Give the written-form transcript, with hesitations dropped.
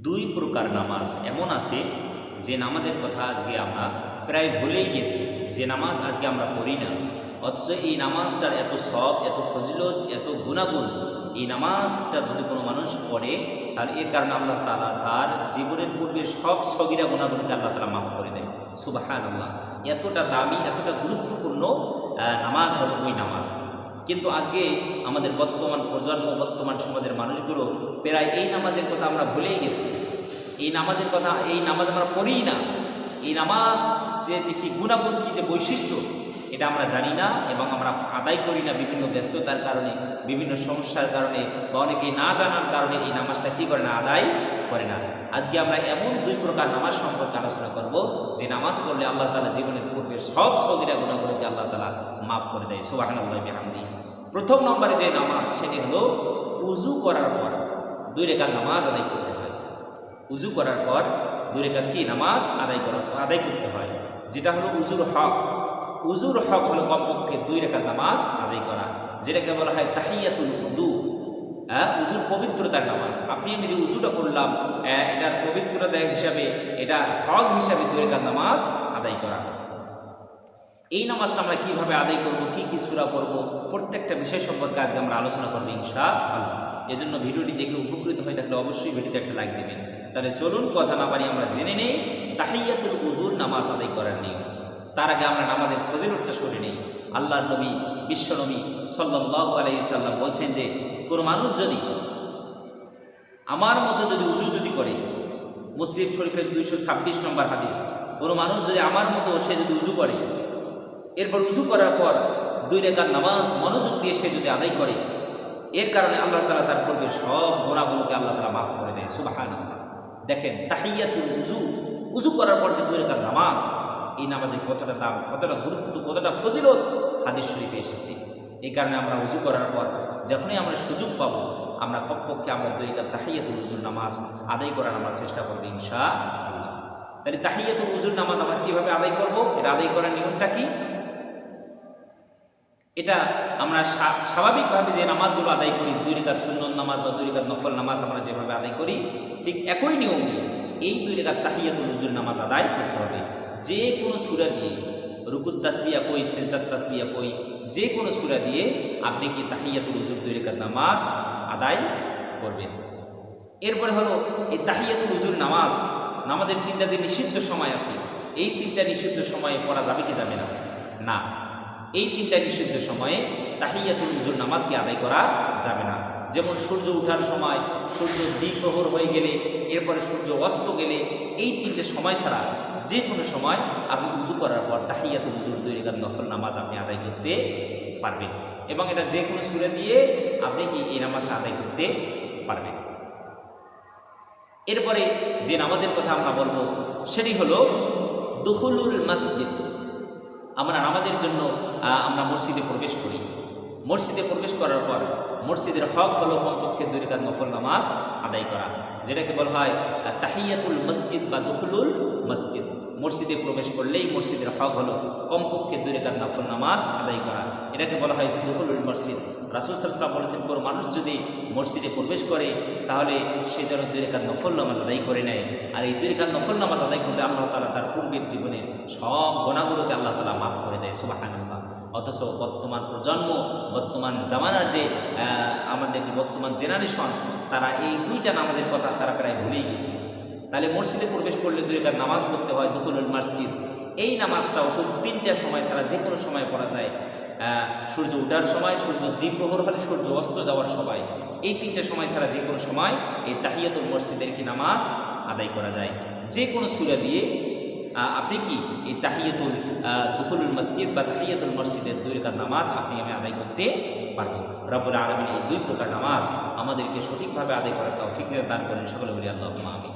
দুই প্রকার নামাজ এমন আছে যে নামাজের কথা আজকে আমরা প্রায় ভুলেই গেছি, যে নামাজ আজকে আমরা পড়ি না, অথচ এই নামাজটার এত সব, এত ফজিলত, এত গুণাগুণ। এই নামাজটা যদি কোনো মানুষ পড়ে, তার এর কারণে আল্লাহ তাআলা তার জীবনের পূর্বে সব সগিরা গুণাগুণকে আল্লাহ তাআলা মাফ করে দেয়। সুবহানাল্লাহ। এতটা দামি, এতটা গুরুত্বপূর্ণ নামাজ হলো ওই নামাজ। কিন্তু আজকে আমাদের বর্তমান প্রজন্ম, বর্তমান সমাজের মানুষগুলো প্রায় এই নামাজের কথা আমরা ভুলেই গেছি। এই নামাজের কথা, এই নামাজ আমরা পড়িই না। এই নামাজ যে কি গুণাগুণ, কী যে বৈশিষ্ট্য, এটা আমরা জানি না এবং আমরা আদায় করি না বিভিন্ন ব্যস্ততার কারণে, বিভিন্ন সমস্যার কারণে, বা অনেকে না জানার কারণে এই নামাজটা কী করে না, আদায় করে না। আজকে আমরা এমন দুই প্রকার নামাজ সম্পর্কে আলোচনা করব যে নামাজ পড়লে আল্লাহ তাআলা জীবনের পূর্বের সব সগীরা গুনাহগুলোকে আল্লাহ তাআলা মাফ করে দেয়। সুবহানাল্লাহি ওয়া বিহামদিহি। প্রথম নম্বরে যে নামাজ, সেটি হলো উযু করার পর 2 রাকাত নামাজ আদায় করতে হয়। উযু করার পর 2 রাকাত কি নামাজ আদায় করতে হয়, যেটা হলো উযুর হক। উযুর হক হলো কমপক্ষে 2 রাকাত নামাজ আদায় করা, যেটাকে বলা হয় তাহিয়াতুল উযু। উযুর পবিত্রতার নামাজ। আমি যে উযুটা করলাম, এটার পবিত্রতা হিসাবে, এটা হক হিসাবে 2 রাকাত নামাজ আদায় করা। এই নামাজটা আমরা কীভাবে আদায় করব, কী কী সূরা পড়ব, প্রত্যেকটা বিষয় সম্পর্কে আজকে আমরা আলোচনা করবো ইনশাআল্লাহ। এজন্য ভিডিওটি দেখে উপকৃত হয়ে থাকলে অবশ্যই ভিডিওতে একটা লাইক দেবেন। তাহলে চলুন কথা না পারি আমরা জেনে নেই তাহিয়াতুল উযুর নামাজ আদায় করার নিয়ম। তার আগে আমরা নামাজের ফজিলতটা শুনে নেই। আল্লাহর নবী, বিশ্বনবী সাল্লাল্লাহু আলাইহি ওয়াসাল্লাম বলছেন যে কোনো মানুষ যদি আমার মতো যদি উযু যদি করে, মুসলিম শরীফের 226 নম্বর হাদিস, কোনো মানুষ যদি আমার মতো সে যদি উযু করে, এরপর উযু করার পর 2 রাকাত নামাজ মনোযোগ দিয়ে সে যদি আদায় করে, এর কারণে আল্লাহ তাআলা তার পূর্বে সব গুনাহগুলোকে আল্লাহ তাআলা মাফ করে দেয়। সুবহানাল্লাহ। দেখেন তাহিয়াতুল উযু, উযু করার পর যে 2 রাকাত নামাজ, এই নামাজের কতটা দাম, কতটা গুরুত্ব, কতটা ফজিলত হাদিস শরীফে এসেছে। এই কারণে আমরা উযু করার পর যখনই আমরা সুযোগ পাবো, আমরা কমপক্ষে আমরা 2 রাকাত তাহিয়াতুল উযুর নামাজ আদায় করার আমরা চেষ্টা করবো ইনশাআল্লাহ। তাহলে তাহিয়াতুল উযুর নামাজ আমরা কীভাবে আদায় করব, এটা আদায় করার নিয়মটা কি? এটা আমরা স্বাভাবিকভাবে যে নামাজগুলো আদায় করি, 2 রাকাত সুন্নত নামাজ বা 2 রাকাত নফল নামাজ আমরা যেভাবে আদায় করি, ঠিক একই নিয়ম নিয়ে এই 2 রাকাত তাহিয়াতুল উযুর নামাজ আদায় করতে হবে। যে কোনো সূরা দিয়ে, রুকুত তাসবিয়া কই, সিজদাত তাসবিয়া কই, যে কোনো সূরা দিয়ে আপনি কি তাহিয়াতুল উযুর 2 রাকাত নামাজ আদায় করবেন। এরপরে হলো এই তাহিয়াতুল উযুর নামাজ, নামাজের 3টা যে নিষিদ্ধ সময় আছে, এই 3টা নিষিদ্ধ সময়ে পড়া যাবে কি যাবে না? না, এই 3টা নিষিদ্ধ সময়ে তাহিয়াতুল উযুর নামাজকে আদায় করা যাবে না। যেমন সূর্য ওঠার সময়, সূর্য দ্বিপ্রহর হয়ে গেলে, এরপরে সূর্য অস্ত গেলে, এই 3টে সময় ছাড়া যে কোনো সময় আপনি উযু করার পর তাহিয়াতুল উযুর 2 রাকাত নফল নামাজ আপনি আদায় করতে পারবেন, এবং এটা যে কোনো সূরা দিয়ে আপনি কি এই নামাজটা আদায় করতে পারবেন। এরপরে যে নামাজের কথা আমরা বলবো, সেটি হলো দুখুলুল মসজিদ। আমরা নামাজের জন্য আমরা মসজিদে প্রবেশ করি। মসজিদে প্রবেশ করার পর মসজিদের হক হলো কমপক্ষে 2 রাকাত নফল নামাজ আদায় করা, যেটাকে বলা হয় তাহিয়াতুল মসজিদ বা দুখুলুল মসজিদ। মসজিদে প্রবেশ করলেই মসজিদের হক হলো কমপক্ষে 2 রাকাত নফল নামাজ আদায় করা, এটাকে বলা হয় দুখুলুল মসজিদ। রাসূল সাল্লাল্লাহু আলাইহি ওয়াসাল্লাম বলেছেন, কোনো মানুষ যদি মসজিদে প্রবেশ করে, তাহলে সে যেন 2 রাকাত নফল নামাজ আদায় করে নেয়। আর এই 2 রাকাত নফল নামাজ আদায় করলে আল্লাহ তাআলা তার পূর্বের জীবনের সব গুনাহগুলোকে আল্লাহ তাআলা মাফ করে দেয়। সুবহানাল্লাহ। অথচ বর্তমান প্রজন্ম, বর্তমান জামানার যে আমাদের যে বর্তমান জেনারেশন, তারা এই 2টা নামাজের কথা তারা প্রায় ভুলেই গেছে। তাহলে মসজিদে প্রবেশ করলে 2 রাকাত নামাজ পড়তে হয় দুখুলুল মসজিদ। এই নামাজটাও শুধু 3টা সময় ছাড়া যে কোনো সময় পড়া যায়। সূর্য ওঠার সময়, সূর্য দ্বিপ্রহর হলে, সূর্য অস্ত যাওয়ার সময়, এই 3টে সময় ছাড়া যে কোনো সময় এই তাহিয়াতুল মসজিদের কি নামাজ আদায় করা যায়। যে কোনো সূরা দিয়ে আপনি কি এই তাহিয়াতুল দুখুলুল মসজিদ বা তাহিয়াতুল মসজিদের 2 রাকাত নামাজ আপনি আমি আদায় করতে পারবো। রব্বুল আলামিন এই 2 প্রকার নামাজ আমাদেরকে সঠিকভাবে আদায় করার তৌফিক দান করেন। সকলে বলি আল্লাহুম্মা আমিন।